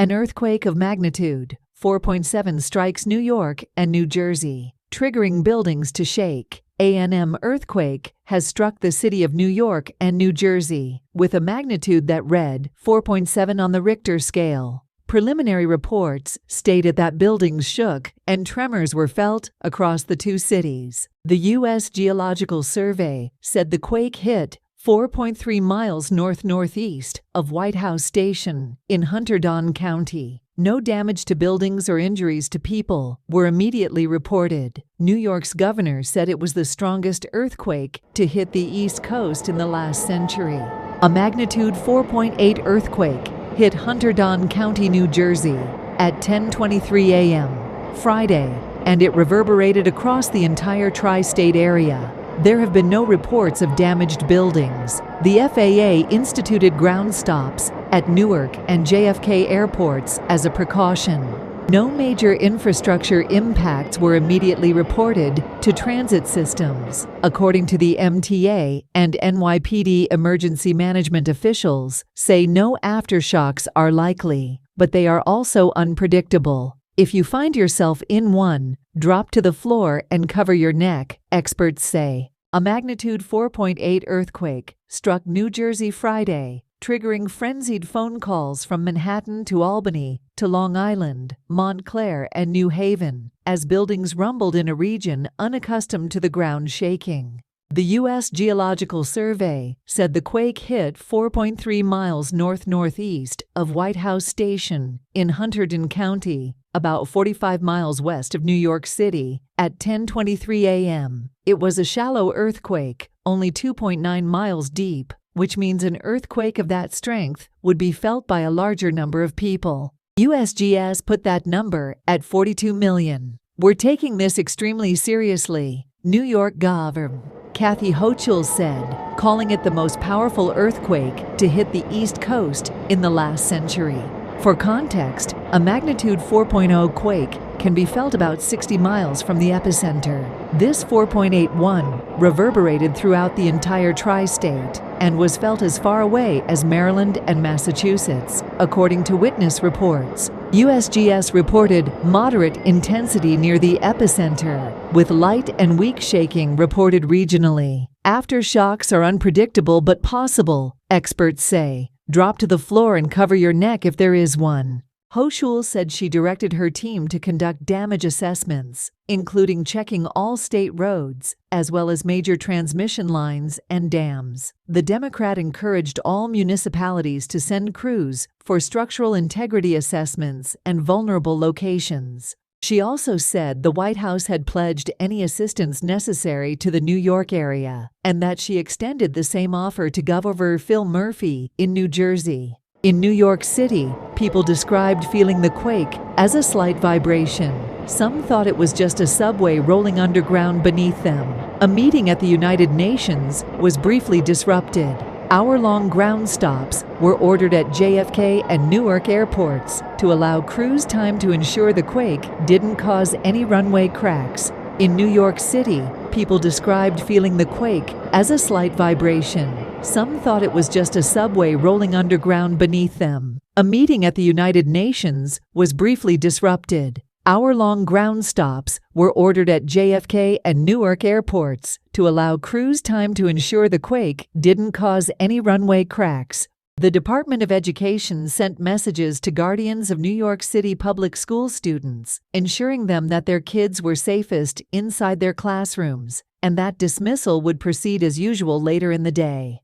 An earthquake of magnitude 4.7 strikes New York and New Jersey, triggering buildings to shake. A&M earthquake has struck the city of New York and New Jersey, with a magnitude that read 4.7 on the Richter scale. Preliminary reports stated that buildings shook and tremors were felt across the two cities. The U.S. Geological Survey said the quake hit 4.3 miles north-northeast of White House Station in Hunterdon County. No damage to buildings or injuries to people were immediately reported. New York's governor said it was the strongest earthquake to hit the East Coast in the last century. A magnitude 4.8 earthquake hit Hunterdon County, New Jersey at 10:23 a.m. Friday, and it reverberated across the entire tri-state area. There have been no reports of damaged buildings. The FAA instituted ground stops at Newark and JFK airports as a precaution. No major infrastructure impacts were immediately reported to transit systems, according to the MTA, and NYPD emergency management officials say no aftershocks are likely, but they are also unpredictable. If you find yourself in one, drop to the floor and cover your neck, experts say. A magnitude 4.8 earthquake struck New Jersey Friday, triggering frenzied phone calls from Manhattan to Albany to Long Island, Montclair, and New Haven, as buildings rumbled in a region unaccustomed to the ground shaking. The U.S. Geological Survey said the quake hit 4.3 miles north-northeast of White House Station in Hunterdon County, about 45 miles west of New York City, at 10:23 a.m. It was a shallow earthquake, only 2.9 miles deep, which means an earthquake of that strength would be felt by a larger number of people. USGS put that number at 42 million. We're taking this extremely seriously, New York Governor Kathy Hochul said, calling it the most powerful earthquake to hit the East Coast in the last century. For context, a magnitude 4.0 quake can be felt about 60 miles from the epicenter. This 4.81 reverberated throughout the entire tri-state and was felt as far away as Maryland and Massachusetts, according to witness reports. USGS reported moderate intensity near the epicenter, with light and weak shaking reported regionally. Aftershocks are unpredictable but possible, experts say. Drop to the floor and cover your neck if there is one. Hochul said she directed her team to conduct damage assessments, including checking all state roads, as well as major transmission lines and dams. The Democrat encouraged all municipalities to send crews for structural integrity assessments and vulnerable locations. She also said the White House had pledged any assistance necessary to the New York area, and that she extended the same offer to Governor Phil Murphy in New Jersey. In New York City, people described feeling the quake as a slight vibration. Some thought it was just a subway rolling underground beneath them. A meeting at the United Nations was briefly disrupted. Hour-long ground stops were ordered at JFK and Newark airports to allow crews time to ensure the quake didn't cause any runway cracks. In New York City, people described feeling the quake as a slight vibration. Some thought it was just a subway rolling underground beneath them. A meeting at the United Nations was briefly disrupted. Hour-long ground stops were ordered at JFK and Newark airports to allow crews time to ensure the quake didn't cause any runway cracks. The Department of Education sent messages to guardians of New York City public school students, ensuring them that their kids were safest inside their classrooms, and that dismissal would proceed as usual later in the day.